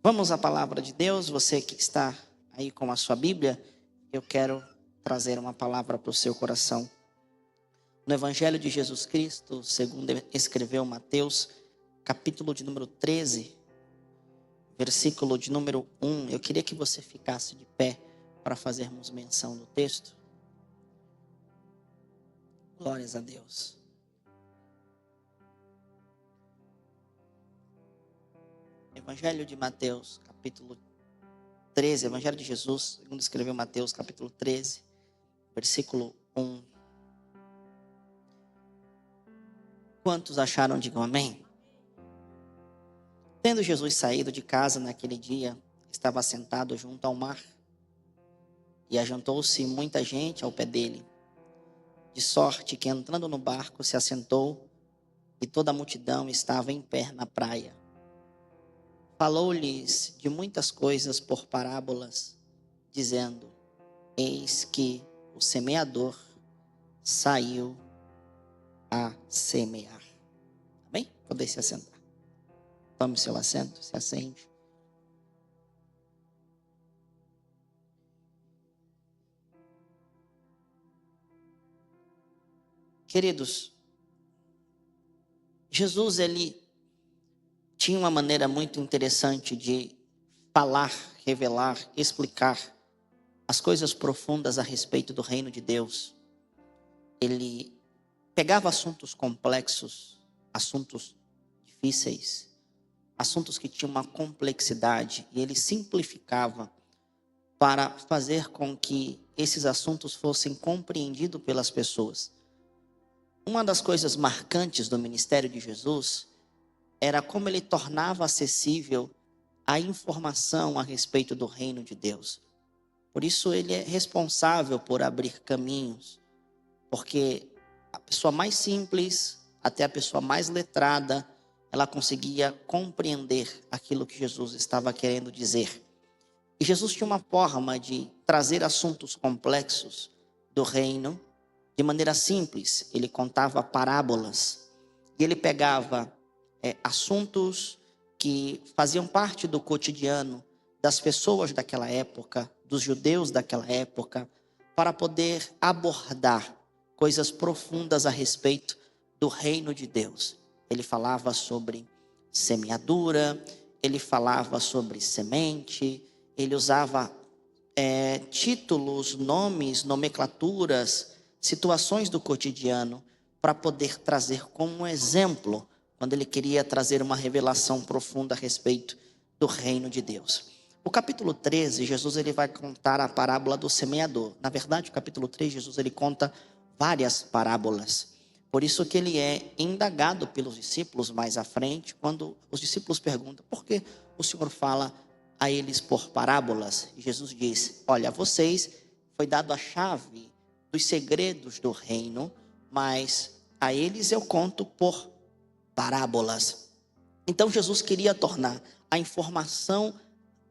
Vamos à palavra de Deus. Você que está aí com a sua Bíblia, eu quero trazer uma palavra para o seu coração. No Evangelho de Jesus Cristo, segundo escreveu Mateus, capítulo de número 13, versículo de número 1. Eu queria que você ficasse de pé para fazermos menção do texto. Glórias a Deus. Evangelho de Mateus, capítulo 13, Evangelho de Jesus, segundo escreveu Mateus, capítulo 13, versículo 1. Quantos acharam? Digam amém. Tendo Jesus saído de casa naquele dia, estava sentado junto ao mar, e ajuntou-se muita gente ao pé dele, de sorte que entrando no barco se assentou, e toda a multidão estava em pé na praia. Falou-lhes de muitas coisas por parábolas, dizendo: eis que o semeador saiu a semear. Amém? Poder se assentar. Tome seu assento, se assente. Queridos, Jesus, ele tinha uma maneira muito interessante de falar, revelar, explicar as coisas profundas a respeito do reino de Deus. Ele pegava assuntos complexos, assuntos difíceis, assuntos que tinham uma complexidade, e ele simplificava para fazer com que esses assuntos fossem compreendidos pelas pessoas. Uma das coisas marcantes do ministério de Jesus era como ele tornava acessível a informação a respeito do reino de Deus. Por isso ele é responsável por abrir caminhos, porque a pessoa mais simples, até a pessoa mais letrada, ela conseguia compreender aquilo que Jesus estava querendo dizer. E Jesus tinha uma forma de trazer assuntos complexos do reino de maneira simples. Ele contava parábolas, e ele pegava assuntos que faziam parte do cotidiano das pessoas daquela época, dos judeus daquela época, para poder abordar coisas profundas a respeito do reino de Deus. Ele falava sobre semeadura, ele falava sobre semente, ele usava títulos, nomes, nomenclaturas, situações do cotidiano para poder trazer como exemplo quando ele queria trazer uma revelação profunda a respeito do reino de Deus. O capítulo 13, Jesus ele vai contar a parábola do semeador. Na verdade, o capítulo 3, Jesus ele conta várias parábolas. Por isso que ele é indagado pelos discípulos mais à frente, quando os discípulos perguntam: por que o Senhor fala a eles por parábolas? E Jesus diz: olha, a vocês foi dado a chave dos segredos do reino, mas a eles eu conto por parábolas. Então Jesus queria tornar a informação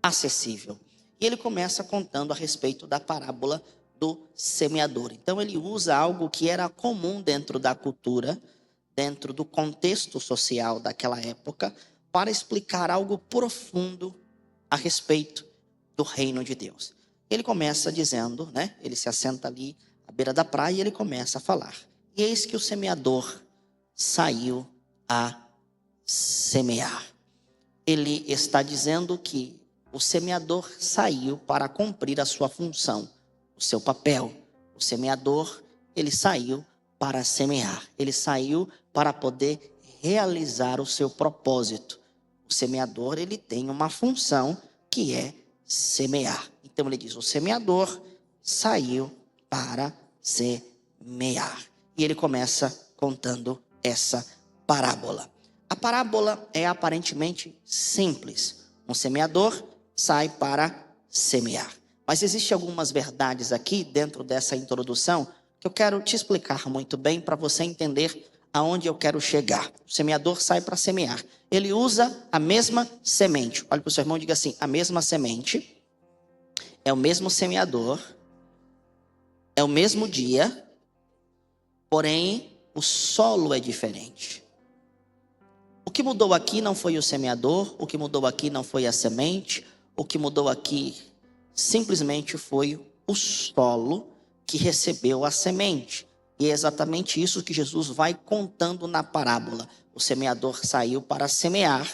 acessível. E ele começa contando a respeito da parábola do semeador. Então ele usa algo que era comum dentro da cultura, dentro do contexto social daquela época, para explicar algo profundo a respeito do reino de Deus. Ele começa dizendo, ele se assenta ali à beira da praia e ele começa a falar: e eis que o semeador saiu a semear. Ele está dizendo que o semeador saiu para cumprir a sua função, o seu papel. O semeador, ele saiu para semear. Ele saiu para poder realizar o seu propósito. O semeador, ele tem uma função que é semear. Então ele diz: o semeador saiu para semear. E ele começa contando essa parábola. A parábola é aparentemente simples. Um semeador sai para semear. Mas existem algumas verdades aqui dentro dessa introdução que eu quero te explicar muito bem para você entender aonde eu quero chegar. O semeador sai para semear. Ele usa a mesma semente. Olha para o seu irmão e diga assim: a mesma semente, é o mesmo semeador, é o mesmo dia, porém o solo é diferente. O que mudou aqui não foi o semeador, o que mudou aqui não foi a semente, o que mudou aqui simplesmente foi o solo que recebeu a semente. E é exatamente isso que Jesus vai contando na parábola. O semeador saiu para semear,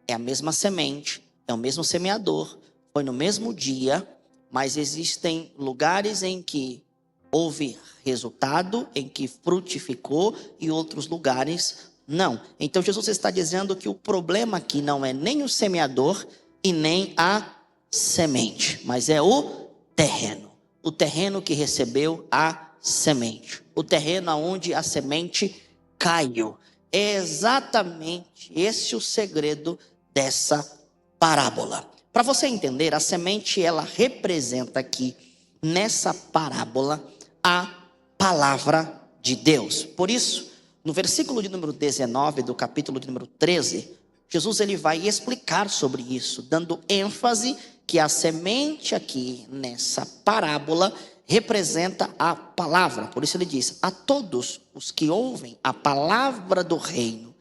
é a mesma semente, é o mesmo semeador, foi no mesmo dia, mas existem lugares em que houve resultado, em que frutificou, e outros lugares não. Então Jesus está dizendo que o problema aqui não é nem o semeador e nem a semente, mas é o terreno que recebeu a semente, o terreno onde a semente caiu. É exatamente esse o segredo dessa parábola. Para você entender, a semente ela representa aqui nessa parábola a palavra de Deus. Por isso, no versículo de número 19 do capítulo de número 13, Jesus ele vai explicar sobre isso, dando ênfase que a semente aqui nessa parábola representa a palavra. Por isso ele diz: a todos os que ouvem a palavra do reino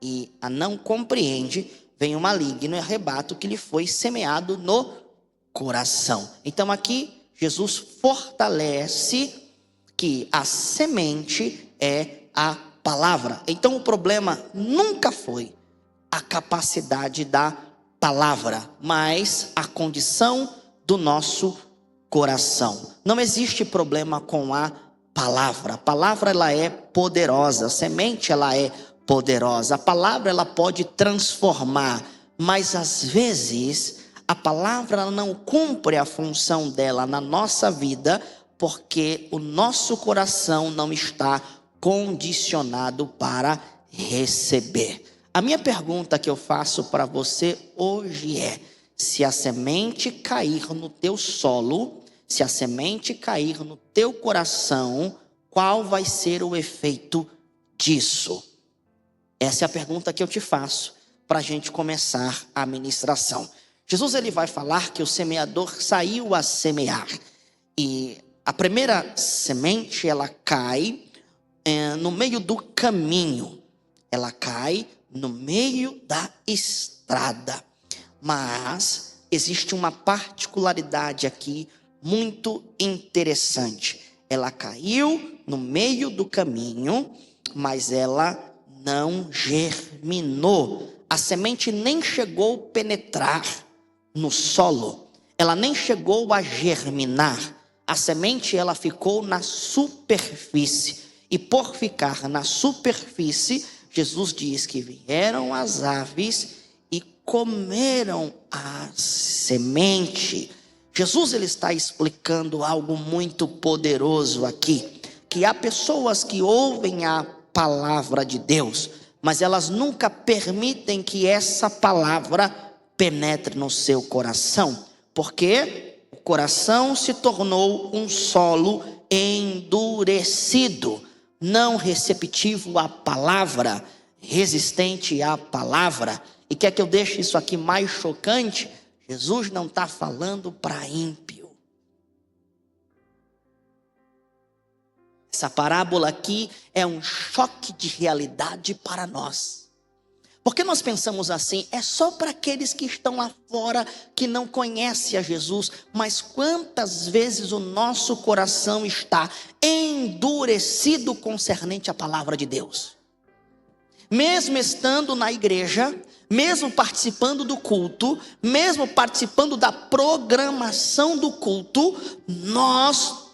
e a não compreende, vem o maligno e arrebata o que lhe foi semeado no coração. Então aqui Jesus fortalece que a semente é a palavra. Então o problema nunca foi a capacidade da palavra, mas a condição do nosso coração. Não existe problema com a palavra. A palavra ela é poderosa, a semente ela é poderosa. A palavra ela pode transformar, mas às vezes a palavra ela não cumpre a função dela na nossa vida, porque o nosso coração não está condicionado para receber. A minha pergunta que eu faço para você hoje é: se a semente cair no teu solo, se a semente cair no teu coração, qual vai ser o efeito disso? Essa é a pergunta que eu te faço para a gente começar a ministração. Jesus ele vai falar que o semeador saiu a semear. E a primeira semente ela cai no meio do caminho. Ela cai no meio da estrada. Mas existe uma particularidade aqui muito interessante. Ela caiu no meio do caminho, mas ela não germinou. A semente nem chegou a penetrar no solo. Ela nem chegou a germinar. A semente ela ficou na superfície. E por ficar na superfície, Jesus diz que vieram as aves e comeram a semente. Jesus ele está explicando algo muito poderoso aqui, que há pessoas que ouvem a palavra de Deus, mas elas nunca permitem que essa palavra penetre no seu coração, porque o coração se tornou um solo endurecido, não receptivo à palavra, resistente à palavra. E quer que eu deixe isso aqui mais chocante? Jesus não está falando para ímpio. Essa parábola aqui é um choque de realidade para nós. Porque nós pensamos assim, é só para aqueles que estão lá fora, que não conhecem a Jesus. Mas quantas vezes o nosso coração está endurecido concernente à palavra de Deus? Mesmo estando na igreja, mesmo participando do culto, mesmo participando da programação do culto, nós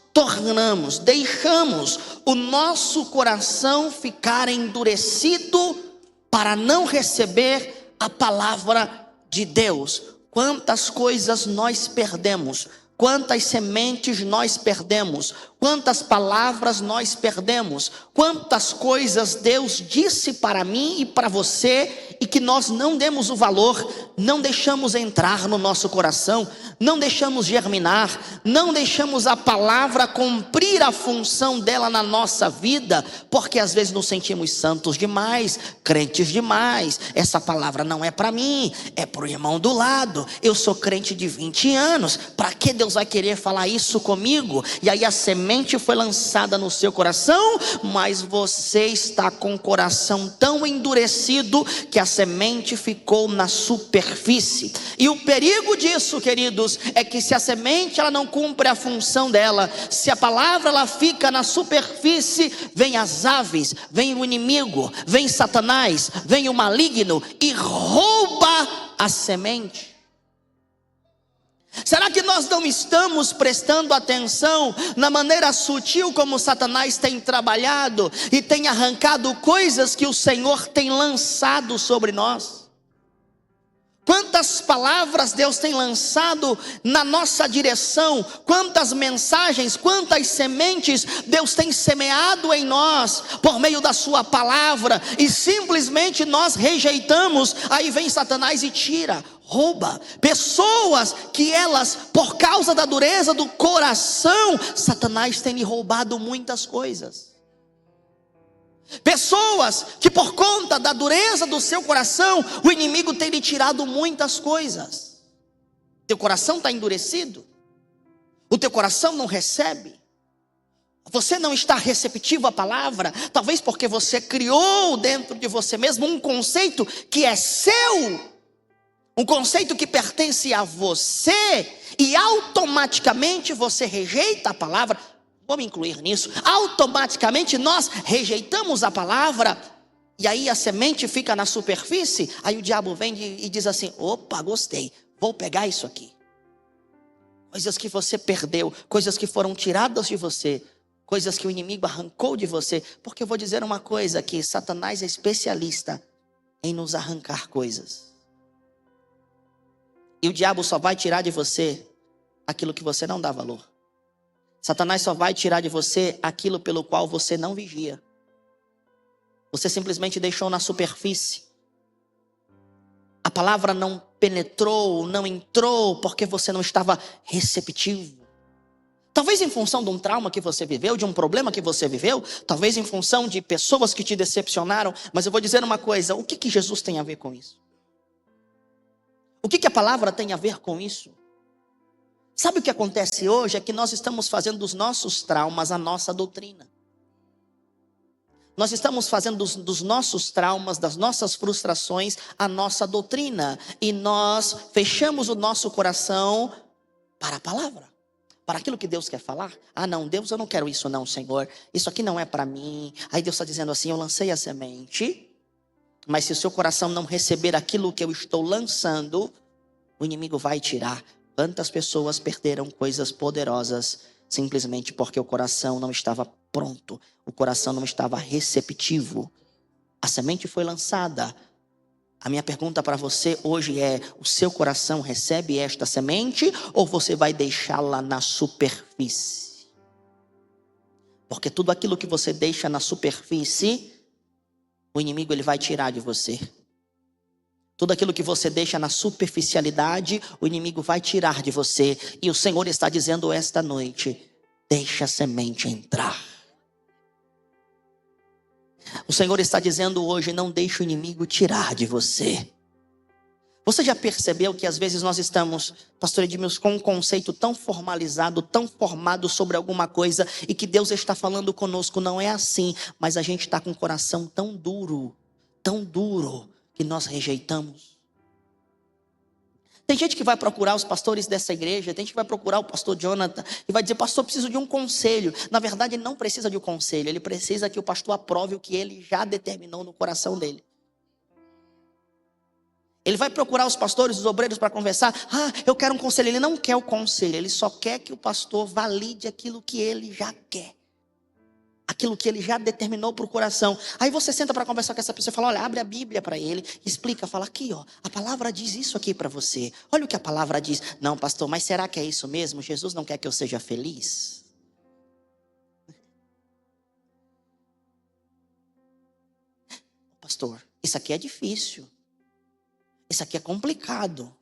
deixamos o nosso coração ficar endurecido para não receber a palavra de Deus. Quantas coisas nós perdemos, quantas sementes nós perdemos, quantas palavras nós perdemos, quantas coisas Deus disse para mim e para você, e que nós não demos o valor, não deixamos entrar no nosso coração, não deixamos germinar, não deixamos a palavra cumprir a função dela na nossa vida, porque às vezes nos sentimos santos demais, crentes demais. Essa palavra não é para mim, é para o irmão do lado. Eu sou crente de 20 anos, para que Deus Deus vai querer falar isso comigo. E aí a semente foi lançada no seu coração, mas você está com o coração tão endurecido que a semente ficou na superfície. E o perigo disso, queridos, é que se a semente ela não cumpre a função dela, se a palavra ela fica na superfície, vem as aves, vem o inimigo, vem Satanás, vem o maligno e rouba a semente. Será que nós não estamos prestando atenção na maneira sutil como Satanás tem trabalhado e tem arrancado coisas que o Senhor tem lançado sobre nós? Quantas palavras Deus tem lançado na nossa direção, quantas mensagens, quantas sementes Deus tem semeado em nós por meio da sua palavra, e simplesmente nós rejeitamos. Aí vem Satanás e tira, rouba. Pessoas que elas, por causa da dureza do coração, Satanás tem lhe roubado muitas coisas. Pessoas que por conta da dureza do seu coração, o inimigo tem lhe tirado muitas coisas. Teu coração está endurecido, o teu coração não recebe, você não está receptivo à palavra, talvez porque você criou dentro de você mesmo um conceito que é seu, um conceito que pertence a você, e automaticamente você rejeita a palavra. Vou me incluir nisso. Automaticamente nós rejeitamos a palavra, e aí a semente fica na superfície. Aí o diabo vem e diz assim: opa, gostei, vou pegar isso aqui. Coisas que você perdeu, coisas que foram tiradas de você, coisas que o inimigo arrancou de você. Porque eu vou dizer uma coisa, que Satanás é especialista em nos arrancar coisas. E o diabo só vai tirar de você aquilo que você não dá valor. Satanás só vai tirar de você aquilo pelo qual você não vigia. Você simplesmente deixou na superfície. A palavra não penetrou, não entrou, porque você não estava receptivo. Talvez em função de um trauma que você viveu, de um problema que você viveu, talvez em função de pessoas que te decepcionaram. Mas eu vou dizer uma coisa: o que Jesus tem a ver com isso? O que a palavra tem a ver com isso? Sabe o que acontece hoje? É que nós estamos fazendo dos nossos traumas a nossa doutrina. Nós estamos fazendo dos nossos traumas, das nossas frustrações, a nossa doutrina. E nós fechamos o nosso coração para a palavra, para aquilo que Deus quer falar. Ah não, Deus, eu não quero isso não, Senhor. Isso aqui não é para mim. Aí Deus está dizendo assim: eu lancei a semente, mas se o seu coração não receber aquilo que eu estou lançando, o inimigo vai tirar. Quantas pessoas perderam coisas poderosas simplesmente porque o coração não estava pronto, o coração não estava receptivo. A semente foi lançada. A minha pergunta para você hoje é: o seu coração recebe esta semente ou você vai deixá-la na superfície? Porque tudo aquilo que você deixa na superfície, o inimigo ele vai tirar de você. Tudo aquilo que você deixa na superficialidade, o inimigo vai tirar de você. E o Senhor está dizendo esta noite: deixa a semente entrar. O Senhor está dizendo hoje: não deixe o inimigo tirar de você. Você já percebeu que às vezes nós estamos, pastor Edmilson, com um conceito tão formalizado, tão formado sobre alguma coisa, e que Deus está falando conosco? Não é assim, mas a gente está com o coração tão duro, que nós rejeitamos. Tem gente que vai procurar os pastores dessa igreja, tem gente que vai procurar o pastor Jonathan e vai dizer: pastor, preciso de um conselho. Na verdade, ele não precisa de um conselho, ele precisa que o pastor aprove o que ele já determinou no coração dele. Ele vai procurar os pastores, os obreiros para conversar. Ah, eu quero um conselho. Ele não quer o conselho, ele só quer que o pastor valide aquilo que ele já quer, aquilo que ele já determinou para o coração. Aí você senta para conversar com essa pessoa e fala: olha, abre a Bíblia para ele, explica, fala aqui, ó, a palavra diz isso aqui para você. Olha o que a palavra diz. Não, pastor, mas será que é isso mesmo? Jesus não quer que eu seja feliz? Pastor, isso aqui é difícil, isso aqui é complicado,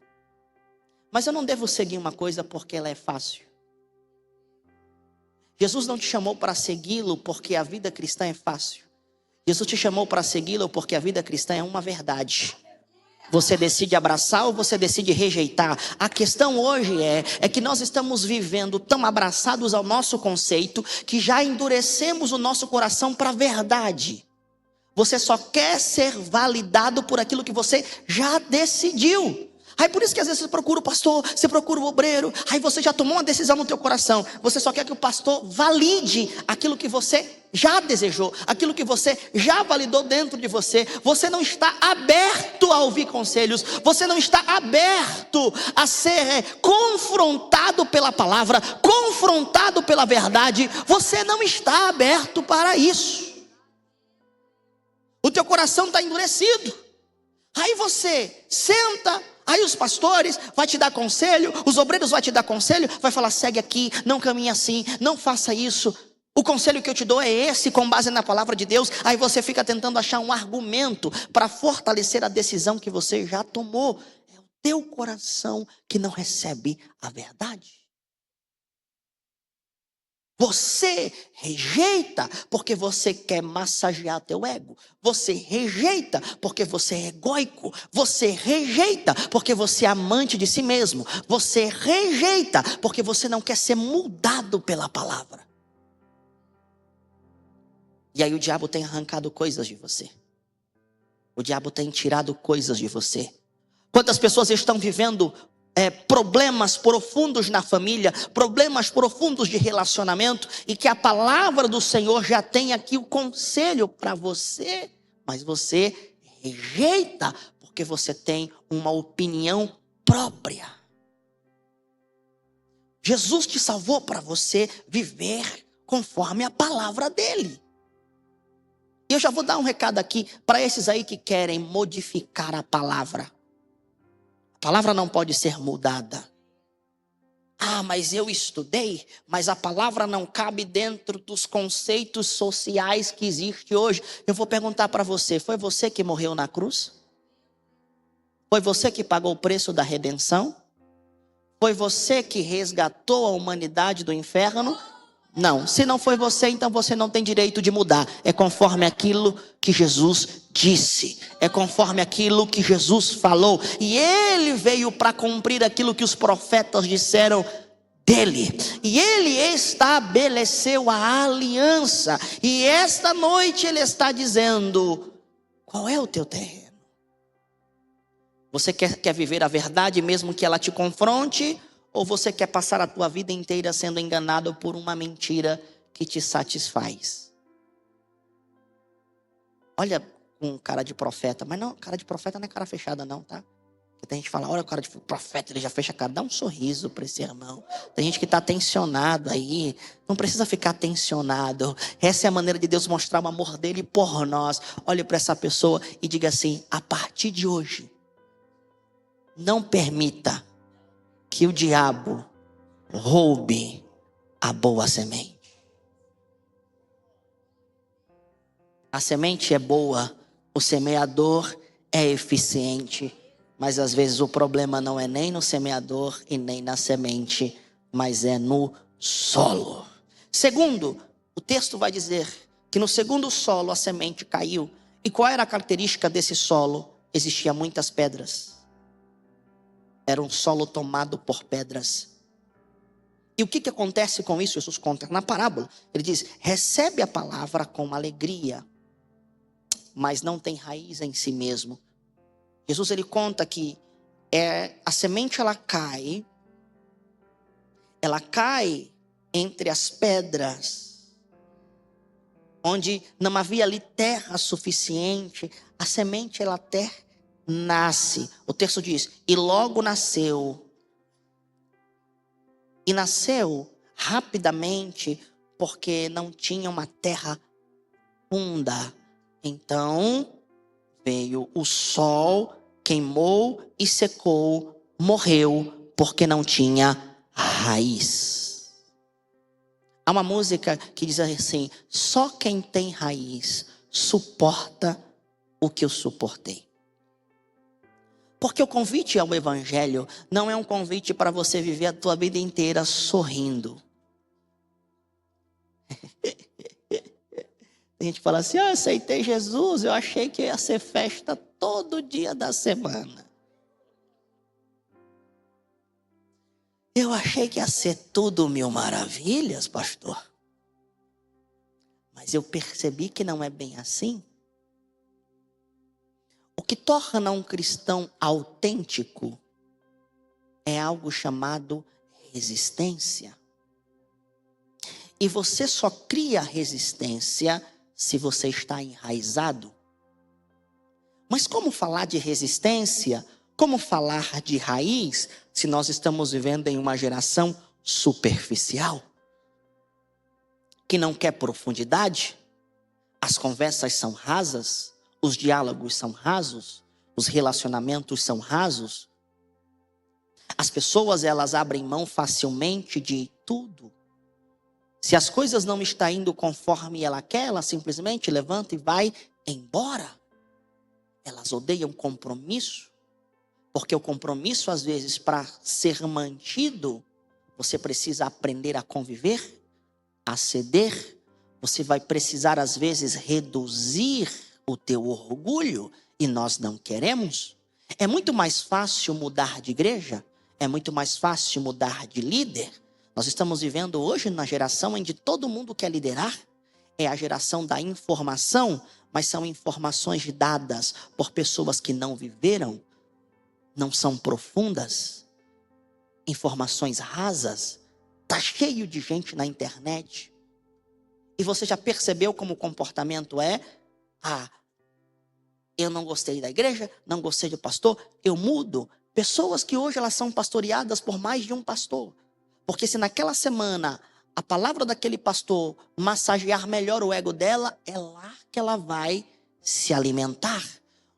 mas eu não devo seguir uma coisa porque ela é fácil. Jesus não te chamou para segui-lo porque a vida cristã é fácil. Jesus te chamou para segui-lo porque a vida cristã é uma verdade. Você decide abraçar ou você decide rejeitar? A questão hoje é que nós estamos vivendo tão abraçados ao nosso conceito que já endurecemos o nosso coração para a verdade. Você só quer ser validado por aquilo que você já decidiu. Aí por isso que às vezes você procura o pastor, você procura o obreiro, aí você já tomou uma decisão no teu coração. Você só quer que o pastor valide aquilo que você já desejou, aquilo que você já validou dentro de você. Você não está aberto a ouvir conselhos, você não está aberto a ser confrontado pela palavra, confrontado pela verdade. Você não está aberto para isso. O teu coração está endurecido. Aí você senta. Aí os pastores vai te dar conselho, os obreiros vai te dar conselho, vai falar: segue aqui, não caminhe assim, não faça isso. O conselho que eu te dou é esse, com base na palavra de Deus. Aí você fica tentando achar um argumento para fortalecer a decisão que você já tomou. É o teu coração que não recebe a verdade. Você rejeita porque você quer massagear teu ego. Você rejeita porque você é egóico. Você rejeita porque você é amante de si mesmo. Você rejeita porque você não quer ser mudado pela palavra. E aí o diabo tem arrancado coisas de você. O diabo tem tirado coisas de você. Quantas pessoas estão vivendo problemas profundos na família, problemas profundos de relacionamento, e que a palavra do Senhor já tem aqui o conselho para você, mas você rejeita porque você tem uma opinião própria. Jesus te salvou para você viver conforme a palavra dele. E eu já vou dar um recado aqui para esses aí que querem modificar a palavra. A palavra não pode ser mudada. Ah, mas eu estudei, mas a palavra não cabe dentro dos conceitos sociais que existem hoje. Eu vou perguntar para você: foi você que morreu na cruz? Foi você que pagou o preço da redenção? Foi você que resgatou a humanidade do inferno? Não, se não foi você, então você não tem direito de mudar. É conforme aquilo que Jesus disse. É conforme aquilo que Jesus falou. E ele veio para cumprir aquilo que os profetas disseram dele. E ele estabeleceu a aliança. E esta noite ele está dizendo: qual é o teu terreno? Você quer viver a verdade mesmo que ela te confronte? Ou você quer passar a tua vida inteira sendo enganado por uma mentira que te satisfaz? Olha com cara de profeta. Mas não, cara de profeta não é cara fechada não, tá? Porque tem gente que fala: olha o cara de profeta, ele já fecha a cara. Dá um sorriso para esse irmão. Tem gente que está tensionado aí. Não precisa ficar tensionado. Essa é a maneira de Deus mostrar o amor dele por nós. Olhe para essa pessoa e diga assim: a partir de hoje, não permita que o diabo roube a boa semente. A semente é boa, o semeador é eficiente, mas às vezes o problema não é nem no semeador e nem na semente, mas é no solo. Segundo, o texto vai dizer que no segundo solo a semente caiu. E qual era a característica desse solo? Existiam muitas pedras. Era um solo tomado por pedras. E o que acontece com isso? Jesus conta na parábola. Ele diz: recebe a palavra com alegria, mas não tem raiz em si mesmo. Jesus ele conta que a semente ela cai entre as pedras, onde não havia ali terra suficiente. A semente ela até nasce. O texto diz: e logo nasceu. E nasceu rapidamente, porque não tinha uma terra funda. Então veio o sol, queimou e secou, morreu, porque não tinha raiz. Há uma música que diz assim: só quem tem raiz suporta o que eu suportei. Porque o convite ao evangelho não é um convite para você viver a tua vida inteira sorrindo. Tem gente que fala assim: eu aceitei Jesus, eu achei que ia ser festa todo dia da semana. Eu achei que ia ser tudo mil maravilhas, pastor. Mas eu percebi que não é bem assim. O que torna um cristão autêntico é algo chamado resistência. E você só cria resistência se você está enraizado. Mas como falar de resistência? Como falar de raiz se nós estamos vivendo em uma geração superficial? Que não quer profundidade? As conversas são rasas, os diálogos são rasos, os relacionamentos são rasos. As pessoas, elas abrem mão facilmente de tudo. Se as coisas não estão indo conforme ela quer, ela simplesmente levanta e vai embora. Elas odeiam compromisso, porque o compromisso, às vezes, para ser mantido, você precisa aprender a conviver, a ceder. Você vai precisar, às vezes, reduzir o teu orgulho, e nós não queremos. É muito mais fácil mudar de igreja, é muito mais fácil mudar de líder. Nós estamos vivendo hoje na geração em que todo mundo quer liderar. É a geração da informação, mas são informações dadas por pessoas que não viveram, não são profundas, informações rasas. Está cheio de gente na internet. E você já percebeu como o comportamento é? Eu não gostei da igreja, não gostei do pastor, eu mudo. Pessoas que hoje elas são pastoreadas por mais de um pastor. Porque se naquela semana a palavra daquele pastor massagear melhor o ego dela, é lá que ela vai se alimentar.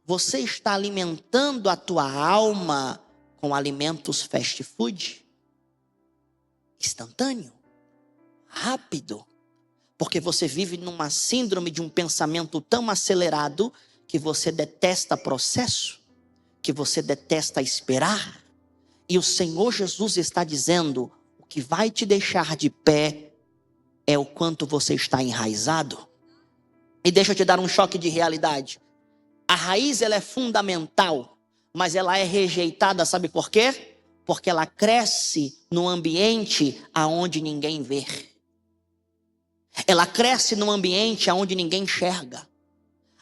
Você está alimentando a tua alma com alimentos fast food, instantâneo, rápido. Porque você vive numa síndrome de um pensamento tão acelerado que você detesta processo, que você detesta esperar. E o Senhor Jesus está dizendo: o que vai te deixar de pé é o quanto você está enraizado. E deixa eu te dar um choque de realidade. A raiz, ela é fundamental, mas ela é rejeitada, sabe por quê? Porque ela cresce no ambiente aonde ninguém vê. Ela cresce num ambiente aonde ninguém enxerga.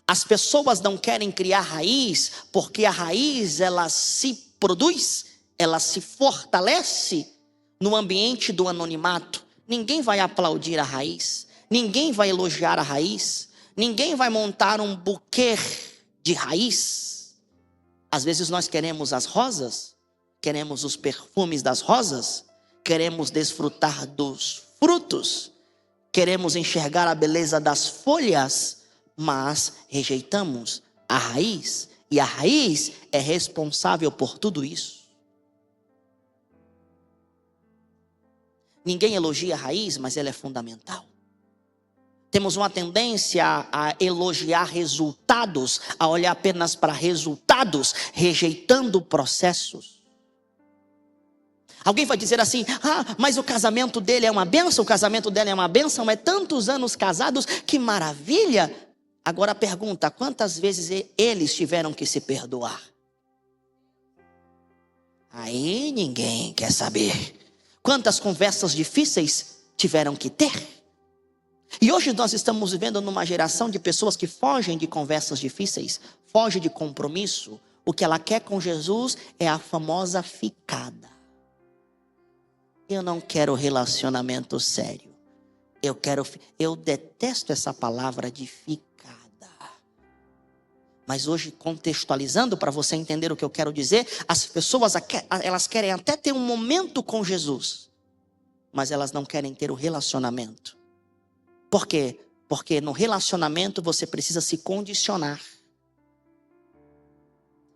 As pessoas não querem criar raiz, porque a raiz, ela se produz, ela se fortalece no ambiente do anonimato. Ninguém vai aplaudir a raiz, ninguém vai elogiar a raiz, ninguém vai montar um buquê de raiz. Às vezes nós queremos as rosas, queremos os perfumes das rosas, queremos desfrutar dos frutos, queremos enxergar a beleza das folhas, mas rejeitamos a raiz, e a raiz é responsável por tudo isso. Ninguém elogia a raiz, mas ela é fundamental. Temos uma tendência a elogiar resultados, a olhar apenas para resultados, rejeitando processos. Alguém vai dizer assim: mas o casamento dele é uma bênção, o casamento dela é uma bênção, é tantos anos casados, que maravilha. Agora a pergunta: quantas vezes eles tiveram que se perdoar? Aí ninguém quer saber. Quantas conversas difíceis tiveram que ter? E hoje nós estamos vivendo numa geração de pessoas que fogem de conversas difíceis, fogem de compromisso. O que ela quer com Jesus é a famosa ficada. Eu não quero relacionamento sério. Eu detesto essa palavra de ficada. Mas hoje, contextualizando para você entender o que eu quero dizer, as pessoas, elas querem até ter um momento com Jesus, mas elas não querem ter o relacionamento. Por quê? Porque no relacionamento você precisa se condicionar.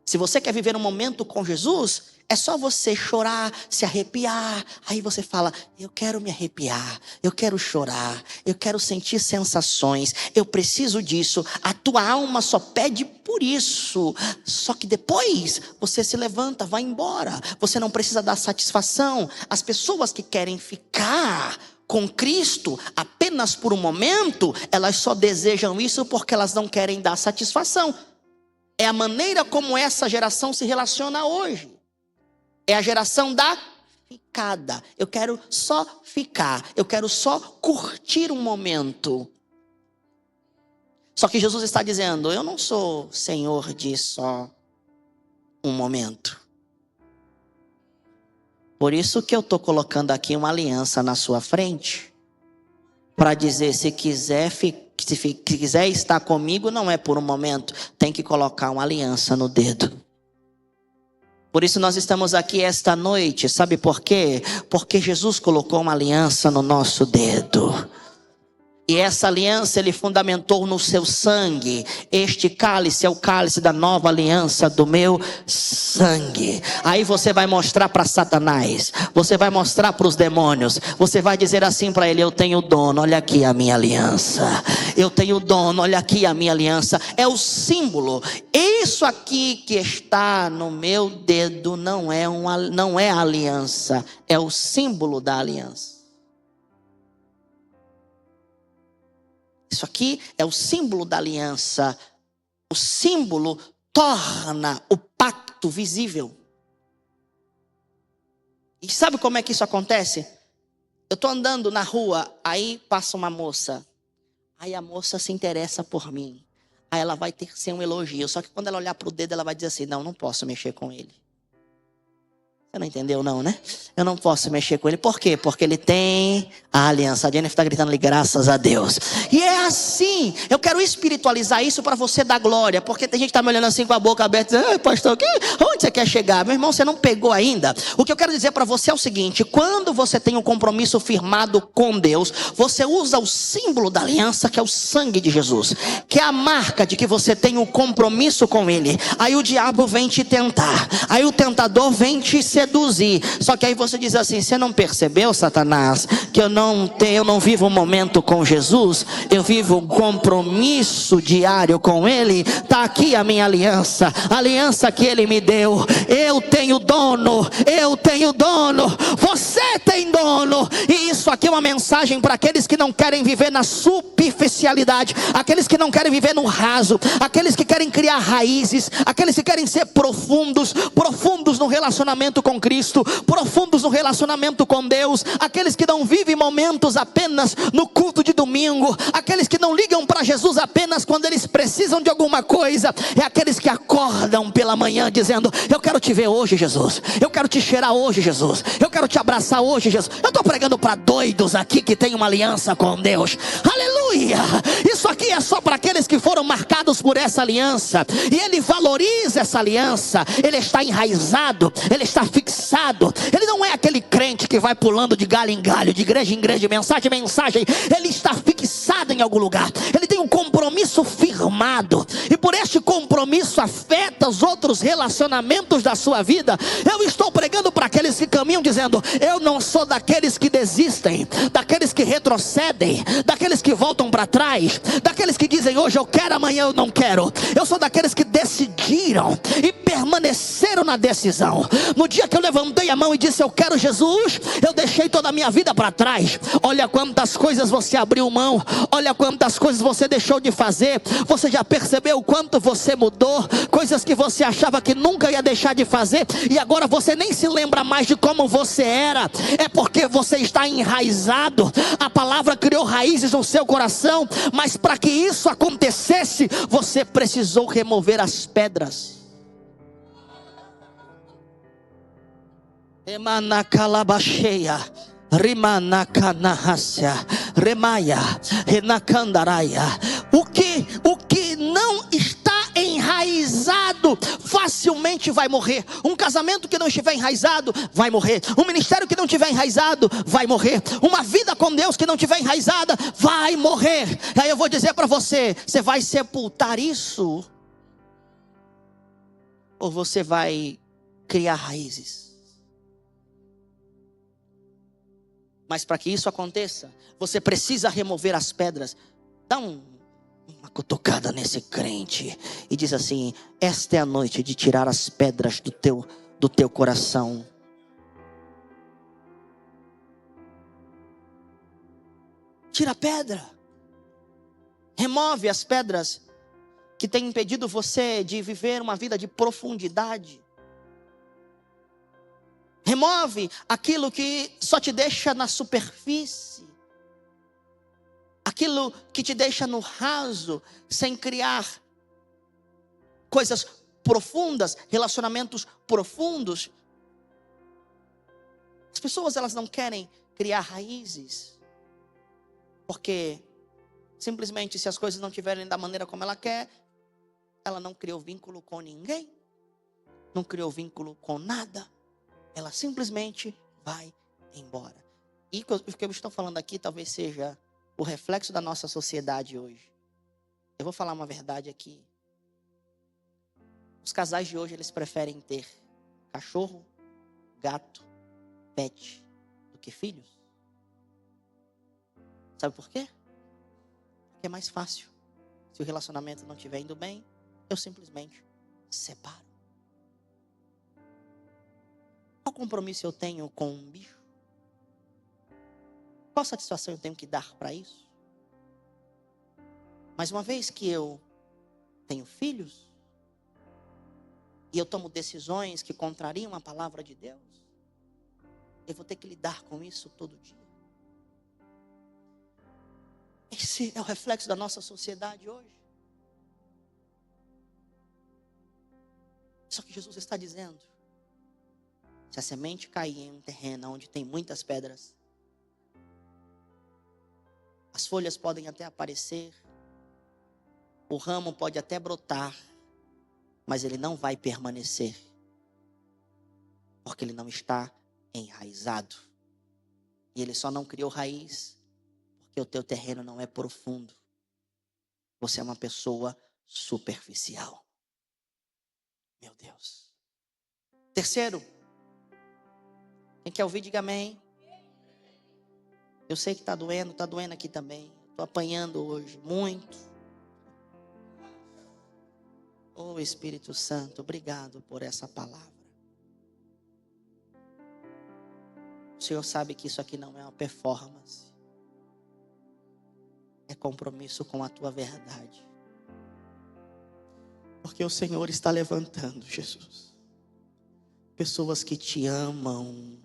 Se você quer viver um momento com Jesus, é só você chorar, se arrepiar. Aí você fala: eu quero me arrepiar, eu quero chorar, eu quero sentir sensações, eu preciso disso. A tua alma só pede por isso. Só que depois você se levanta, vai embora. Você não precisa dar satisfação. As pessoas que querem ficar com Cristo apenas por um momento, elas só desejam isso porque elas não querem dar satisfação. É a maneira como essa geração se relaciona hoje. É a geração da ficada. Eu quero só ficar. Eu quero só curtir um momento. Só que Jesus está dizendo: eu não sou senhor de só um momento. Por isso que eu estou colocando aqui uma aliança na sua frente. Para dizer, se quiser estar comigo, não é por um momento. Tem que colocar uma aliança no dedo. Por isso nós estamos aqui esta noite. Sabe por quê? Porque Jesus colocou uma aliança no nosso dedo. E essa aliança ele fundamentou no seu sangue. Este cálice é o cálice da nova aliança do meu sangue. Aí você vai mostrar para Satanás. Você vai mostrar para os demônios. Você vai dizer assim para ele: eu tenho dono, olha aqui a minha aliança. Eu tenho dono, olha aqui a minha aliança. É o símbolo. Isso aqui que está no meu dedo não é a aliança. É o símbolo da aliança. Isso aqui é o símbolo da aliança. O símbolo torna o pacto visível. E sabe como é que isso acontece? Eu estou andando na rua, aí passa uma moça. Aí a moça se interessa por mim. Aí ela vai ter que ser um elogio. Só que quando ela olhar para o dedo, ela vai dizer assim: não posso mexer com ele. Você não entendeu não, né? Eu não posso mexer com ele. Por quê? Porque ele tem a aliança. A Jennifer está gritando ali: graças a Deus. E é assim. Eu quero espiritualizar isso para você dar glória. Porque tem gente que está me olhando assim com a boca aberta, dizendo: pastor, onde você quer chegar? Meu irmão, você não pegou ainda. O que eu quero dizer para você é o seguinte: quando você tem um compromisso firmado com Deus, você usa o símbolo da aliança, que é o sangue de Jesus, que é a marca de que você tem um compromisso com Ele. Aí o diabo vem te tentar. Aí o tentador vem te seduzir. Só que aí você diz assim: você não percebeu, Satanás, que eu não vivo um momento com Jesus? Eu vivo um compromisso diário com Ele. Está aqui a minha aliança, a aliança que Ele me deu. Eu tenho dono, você tem dono. E isso aqui é uma mensagem para aqueles que não querem viver na superficialidade, aqueles que não querem viver no raso, aqueles que querem criar raízes, aqueles que querem ser profundos no relacionamento com Cristo, profundos no relacionamento com Deus, aqueles que não vivem momentos apenas no culto de domingo, aqueles que não ligam para Jesus apenas quando eles precisam de alguma coisa, é aqueles que acordam pela manhã dizendo: eu quero te ver hoje, Jesus, eu quero te cheirar hoje, Jesus, eu quero te abraçar hoje, Jesus. Eu estou pregando para doidos aqui que tem uma aliança com Deus. Aleluia! Isso aqui é só para aqueles que foram marcados por essa aliança, e Ele valoriza essa aliança. Ele está enraizado, Ele está fixado. Ele não é aquele crente que vai pulando de galho em galho, de igreja em igreja, de mensagem em mensagem. Ele está fixado em algum lugar. Ele tem um compromisso firmado, e por este compromisso afeta os outros relacionamentos da sua vida. Eu estou pregando para aqueles que caminham dizendo: eu não sou daqueles que desistem, daqueles que retrocedem, daqueles que voltam para trás, daqueles que dizem hoje eu quero, amanhã eu não quero. Eu sou daqueles que decidiram e permaneceram na decisão. No dia que eu levantei a mão e disse eu quero Jesus, eu deixei toda a minha vida para trás. Olha quantas coisas você abriu mão, olha quantas coisas você deixou de fazer. Você já percebeu o quanto você mudou? Coisas que você achava que nunca ia deixar de fazer, e agora você nem se lembra mais de como você era. É porque você está enraizado. A palavra criou raízes no seu coração, mas para que isso acontecesse, você precisou remover as pedras. Emanacalabacheia, Rimanacanahasia, Remaya, Renacandaraya. O que não está enraizado facilmente vai morrer. Um casamento que não estiver enraizado vai morrer. Um ministério que não estiver enraizado vai morrer. Uma vida com Deus que não estiver enraizada vai morrer. Aí eu vou dizer para você: você vai sepultar isso, ou você vai criar raízes? Mas para que isso aconteça, você precisa remover as pedras. Dá uma cutucada nesse crente e diz assim: esta é a noite de tirar as pedras do teu coração. Tira a pedra, remove as pedras. que tem impedido você de viver uma vida de profundidade. Remove aquilo que só te deixa na superfície. Aquilo que te deixa no raso, sem criar coisas profundas, relacionamentos profundos. As pessoas, elas não querem criar raízes, porque simplesmente se as coisas não estiverem da maneira como ela quer, ela não criou vínculo com ninguém, não criou vínculo com nada, ela simplesmente vai embora. E o que eu estou falando aqui talvez seja o reflexo da nossa sociedade hoje. Eu vou falar uma verdade aqui. Os casais de hoje, eles preferem ter cachorro, gato, pet, do que filhos. Sabe por quê? Porque é mais fácil. Se o relacionamento não estiver indo bem, eu simplesmente separo. Qual compromisso eu tenho com um bicho? Qual satisfação eu tenho que dar para isso? Mas uma vez que eu tenho filhos, e eu tomo decisões que contrariam a palavra de Deus, eu vou ter que lidar com isso todo dia. Esse é o reflexo da nossa sociedade hoje. Só que Jesus está dizendo, se a semente cair em um terreno onde tem muitas pedras, as folhas podem até aparecer, o ramo pode até brotar, mas ele não vai permanecer, porque ele não está enraizado. E ele só não criou raiz, porque o teu terreno não é profundo. Você é uma pessoa superficial. Meu Deus. Terceiro, quem quer ouvir, diga amém. Eu sei que está doendo aqui também. Estou apanhando hoje, muito. Oh Espírito Santo, obrigado por essa palavra. O Senhor sabe que isso aqui não é uma performance. É compromisso com a tua verdade. Porque o Senhor está levantando, Jesus, pessoas que te amam,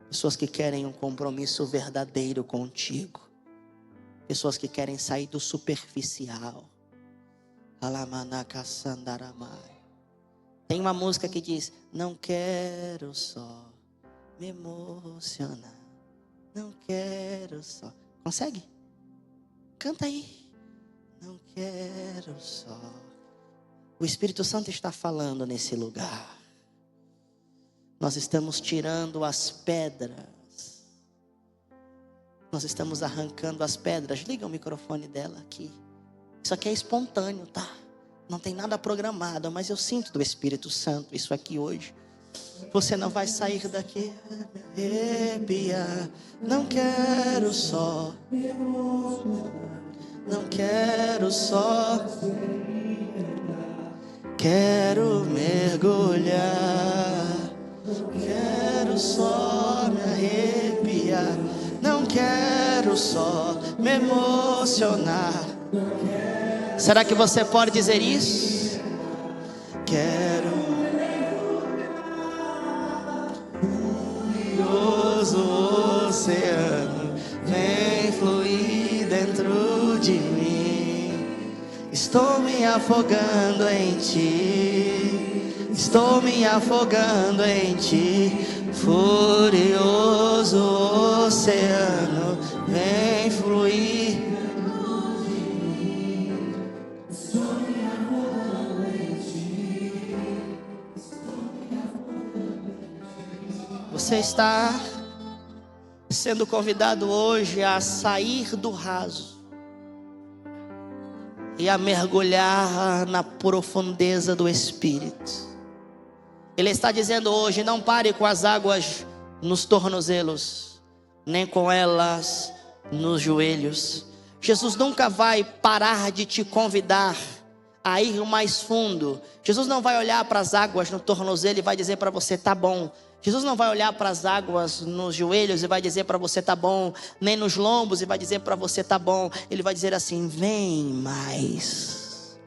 pessoas que querem um compromisso verdadeiro contigo, pessoas que querem sair do superficial. Tem uma música que diz: não quero só me emocionar, não quero só. Consegue? Canta aí. Não quero só. O Espírito Santo está falando nesse lugar. Nós estamos tirando as pedras. Nós estamos arrancando as pedras. Liga o microfone dela aqui. Isso aqui é espontâneo, tá? Não tem nada programado, mas eu sinto do Espírito Santo isso aqui hoje. Você não vai sair daqui. Arrepiar. Não quero só. Não quero só. Quero mergulhar. Quero só me arrepiar. Não quero só me emocionar. Será que você pode dizer isso? Quero o oceano vem fluir dentro de mim. Estou me afogando em ti. Estou me afogando em ti. Furioso oceano vem fluir. Você está sendo convidado hoje a sair do raso e a mergulhar na profundeza do Espírito. Ele está dizendo hoje: não pare com as águas nos tornozelos, nem com elas nos joelhos. Jesus nunca vai parar de te convidar a ir mais fundo. Jesus não vai olhar para as águas no tornozelo e vai dizer para você: tá bom. Jesus não vai olhar para as águas nos joelhos e vai dizer para você: tá bom. Nem nos lombos e vai dizer para você: tá bom. Ele vai dizer assim: vem mais.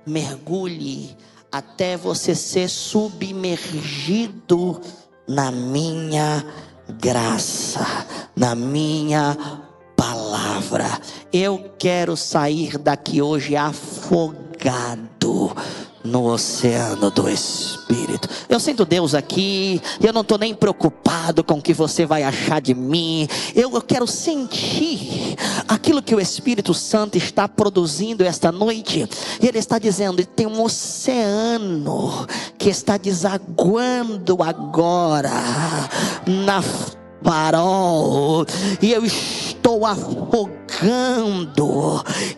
mergulhe até você ser submergido na minha graça, na minha palavra. Eu quero sair daqui hoje afogado no oceano do Espírito. Eu sinto Deus aqui. Eu não estou nem preocupado com o que você vai achar de mim. Eu quero sentir aquilo que o Espírito Santo está produzindo esta noite. Ele está dizendo: tem um oceano que está desaguando agora na farol, e eu estou afogando.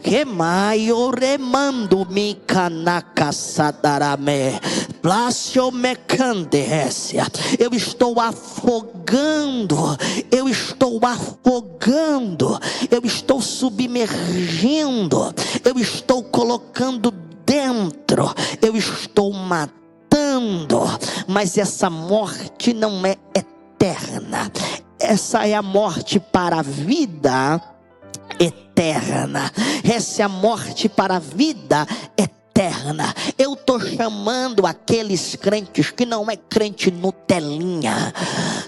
Que maio remando mi canaka sadarame plácio mecandécia. Eu estou afogando, eu estou afogando, eu estou submergindo, eu estou colocando dentro, eu estou matando. Mas essa morte não é eterna. Essa é a morte para a vida eterna. Essa é a morte para a vida eterna. Eu estou chamando aqueles crentes que não é crente Nutelinha,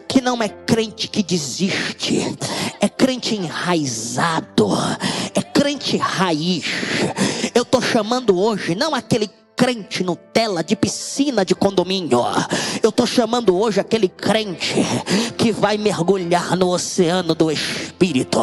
que não é crente que desiste, é crente enraizado, é crente raiz. Eu estou chamando hoje não aquele crente Nutella de piscina de condomínio. Eu estou chamando hoje aquele crente que vai mergulhar no oceano do Espírito,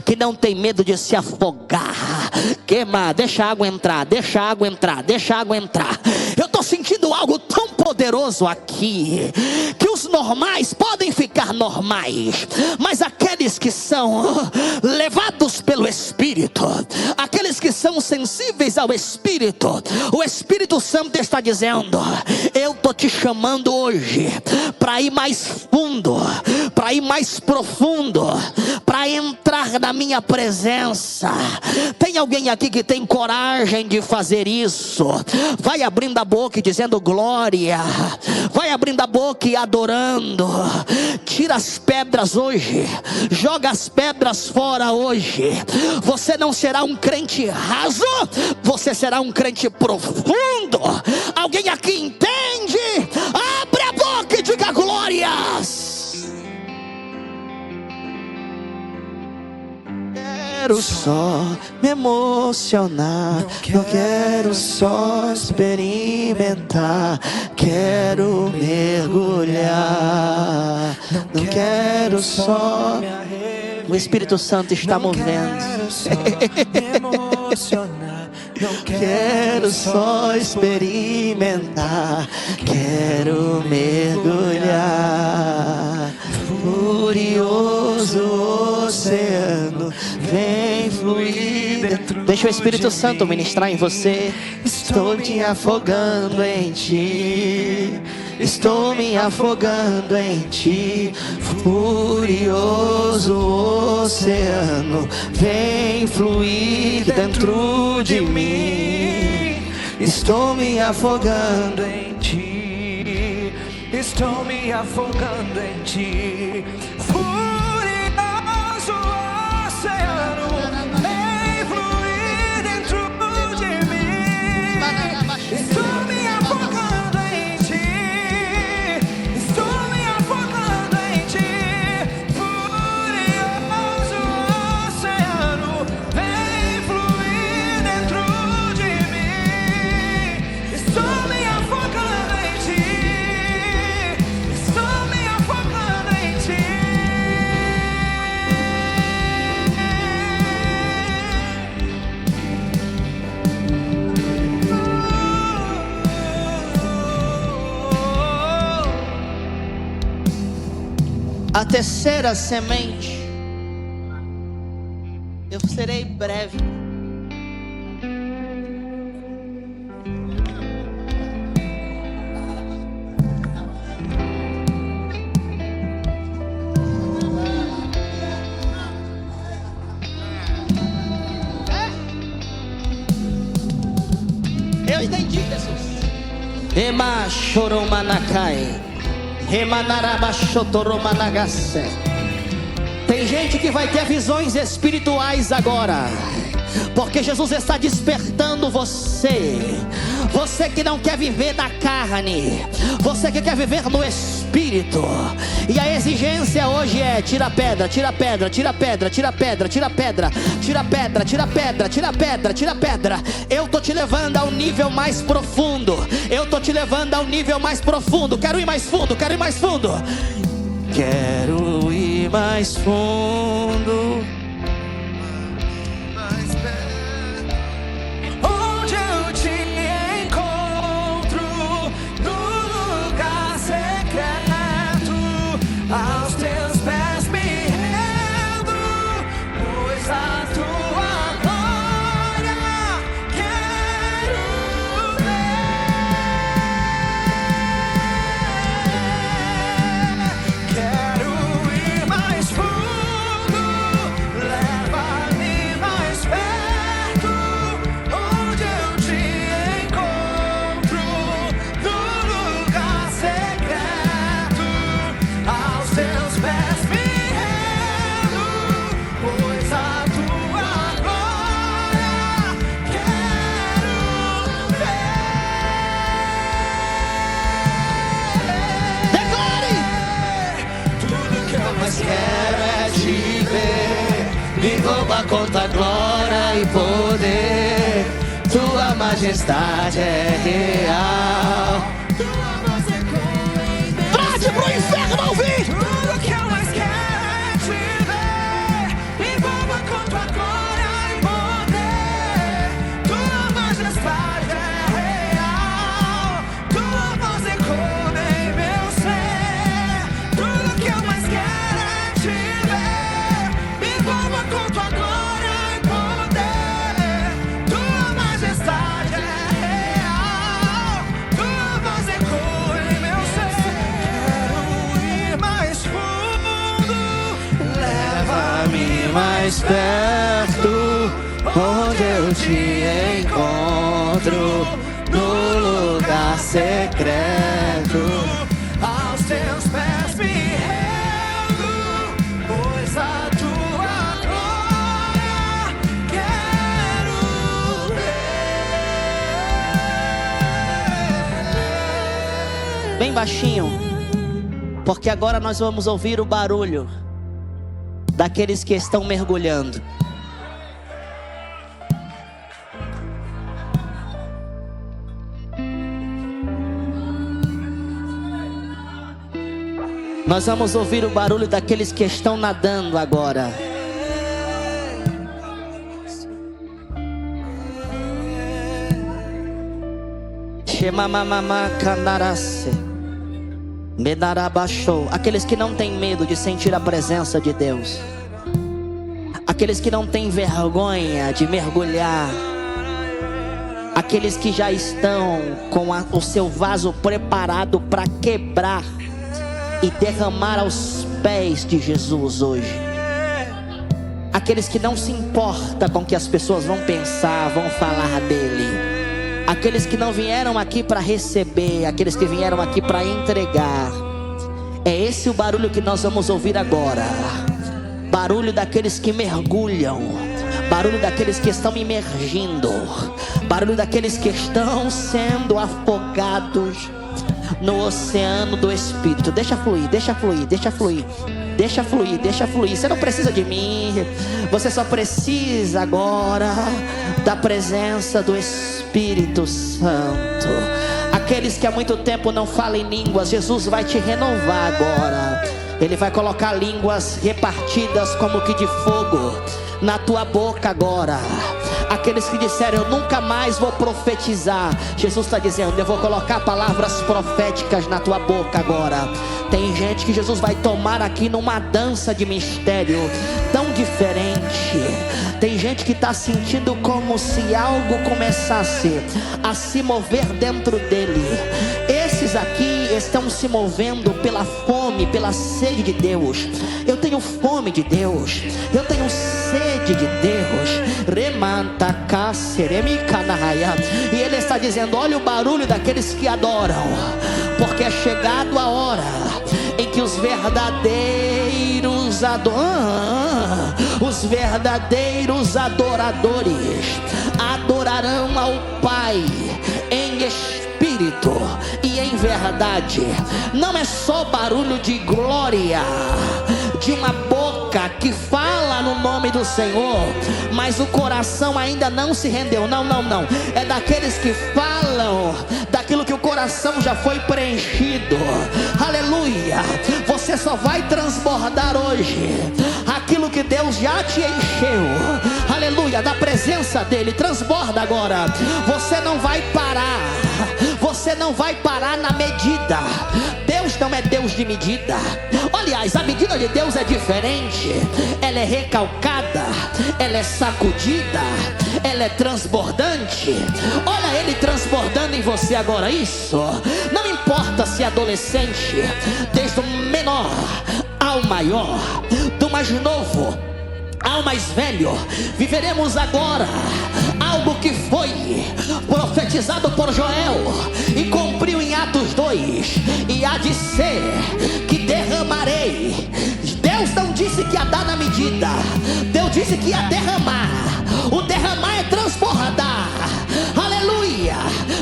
que não tem medo de se afogar. Queima, deixa a água entrar, deixa a água entrar, deixa a água entrar. Eu estou sentindo algo tão poderoso aqui, que os normais podem ficar normais, mas aqueles que são levados pelo Espírito, aqueles que são sensíveis ao Espírito, o Espírito Santo está dizendo: eu estou te chamando hoje para ir mais fundo, para ir mais profundo, para entrar na minha presença. Tem alguém aqui que tem coragem de fazer isso? Vai abrindo a boca e dizendo glória, vai abrindo a boca e adorando. Tira as pedras hoje, joga as pedras fora hoje. Você não será um crente raso, você será um crente profundo. Alguém aqui entende? Abre a boca e diga glórias. Quero só me emocionar, não quero só experimentar, quero mergulhar, não quero só. O Espírito Santo está movendo. Não quero só experimentar, quero mergulhar. Furioso oceano, vem fluir dentro. Deixa o Espírito Santo ministrar em você. Estou me afogando em ti, estou me afogando em ti. Furioso oceano, vem fluir dentro de mim. Estou me afogando em ti, estou me afogando em ti. Furioso oceano, vem fluir dentro de mim. Estou me afogando em ti, estou me afogando em ti. Furioso oceano, vem fluir dentro de mim. Estou me afogando em ti, estou me afogando em ti. A terceira semente, eu serei breve. Eu entendi, Jesus. Ema choromanakai. Tem gente que vai ter visões espirituais agora. porque Jesus está despertando você. Você que não quer viver na carne, você que quer viver no Espírito. E a exigência hoje é: tira a pedra, tira a pedra, tira a pedra, tira a pedra, tira a pedra, tira a pedra, tira a pedra, tira a pedra, tira a pedra. Eu tô te levando ao nível mais profundo. Eu tô te levando ao nível mais profundo. Quero ir mais fundo, quero ir mais fundo. Quero ir mais fundo. Onde eu te encontro, no lugar secreto, aos teus pés me rendo, pois a tua glória quero ver. Quero ir mais fundo, leva-me mais perto, onde eu te encontro, no lugar secreto, aos teus pés me rendo, pois a tua glória quero ver. Declare! Tudo que eu mais quero é te ver, me rouba com tua glória e poder. Tua majestade é real. Tua voz ecoa em meu Trate pro inferno ouvir! Tudo que eu mais quero é te ver, me envolva com tua glória e poder. Tua majestade é real. Tua voz ecoa em meu ser. Tudo que eu mais quero é te ver, me envolva com tua glória e poder. Tua majestade é real. Tua voz ecoa em meu ser. Quero ir mais fundo, leva-me mais perto, onde eu te encontro, no lugar secreto, aos teus pés me rendo, pois a tua glória quero ver. Bem baixinho, porque agora nós vamos ouvir o barulho daqueles que estão mergulhando. Nós vamos ouvir o barulho daqueles que estão nadando agora. Shemamamama kandarase. Medarabashou. Aqueles que não têm medo de sentir a presença de Deus. Aqueles que não têm vergonha de mergulhar. Aqueles que já estão com o seu vaso preparado para quebrar e derramar aos pés de Jesus hoje. Aqueles que não se importam com o que as pessoas vão pensar, vão falar dele. Aqueles que não vieram aqui para receber, aqueles que vieram aqui para entregar. É esse o barulho que nós vamos ouvir agora. Barulho daqueles que mergulham. Barulho daqueles que estão imergindo. Barulho daqueles que estão sendo afogados no oceano do Espírito. Deixa fluir, deixa fluir, deixa fluir. Deixa fluir, deixa fluir. Você não precisa de mim. Você só precisa agora da presença do Espírito Santo. Aqueles que há muito tempo não falam em línguas, Jesus vai te renovar agora. Ele vai colocar línguas repartidas como que de fogo na tua boca agora. Aqueles que disseram: eu nunca mais vou profetizar, Jesus está dizendo: eu vou colocar palavras proféticas na tua boca agora. Tem gente que Jesus vai tomar aqui numa dança de mistério tão diferente. Tem gente que está sentindo como se algo começasse a se mover dentro dele. Esses aqui estão se movendo pela fome, pela sede de Deus. Eu tenho fome de Deus, eu tenho sede de Deus. Remanta caceremi canahaya. E ele está dizendo: olha o barulho daqueles que adoram, porque é chegado a hora em que os verdadeiros adoradores adorarão ao Pai em espírito e em verdade. Não é só barulho de glória de uma boca que fala no nome do Senhor, mas o coração ainda não se rendeu. Não. É daqueles que falam daquilo que o coração já foi preenchido. Aleluia. Você só vai transbordar hoje aquilo que Deus já te encheu. Aleluia. Da presença dele. Transborda agora. Você não vai parar. Você não vai parar na medida. Deus não é Deus de medida. Aliás, a medida de Deus é diferente. Ela é recalcada, ela é sacudida, ela é transbordante. Olha ele transbordando em você agora. Isso não importa se é adolescente, desde o menor ao maior, do mais novo ao mais velho. Viveremos agora algo que foi profetizado por Joel e cumpriu em Atos 2. E há de ser que derramarei. Deus não disse que ia dar na medida, Deus disse que ia derramar. O derramar é transbordar. Aleluia.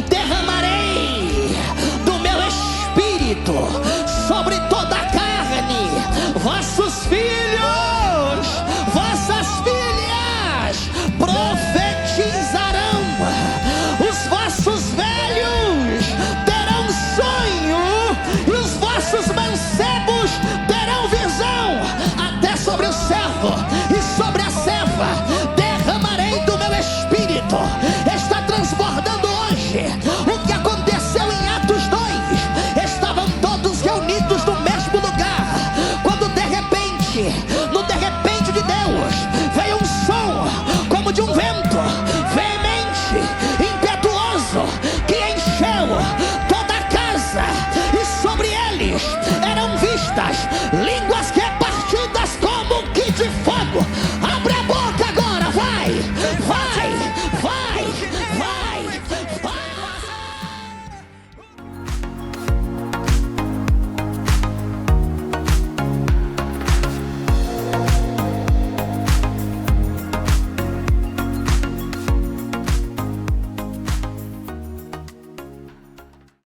Derramarei do meu espírito sobre toda a carne. Vossos filhos, vossas filhas profetizarão. Os vossos velhos terão sonho, e os vossos mancebos terão visão. Até sobre o servo e sobre a serva derramarei do meu espírito. Está transbordando hoje. O que aconteceu em Atos 2? Estavam todos reunidos no mesmo lugar, quando de repente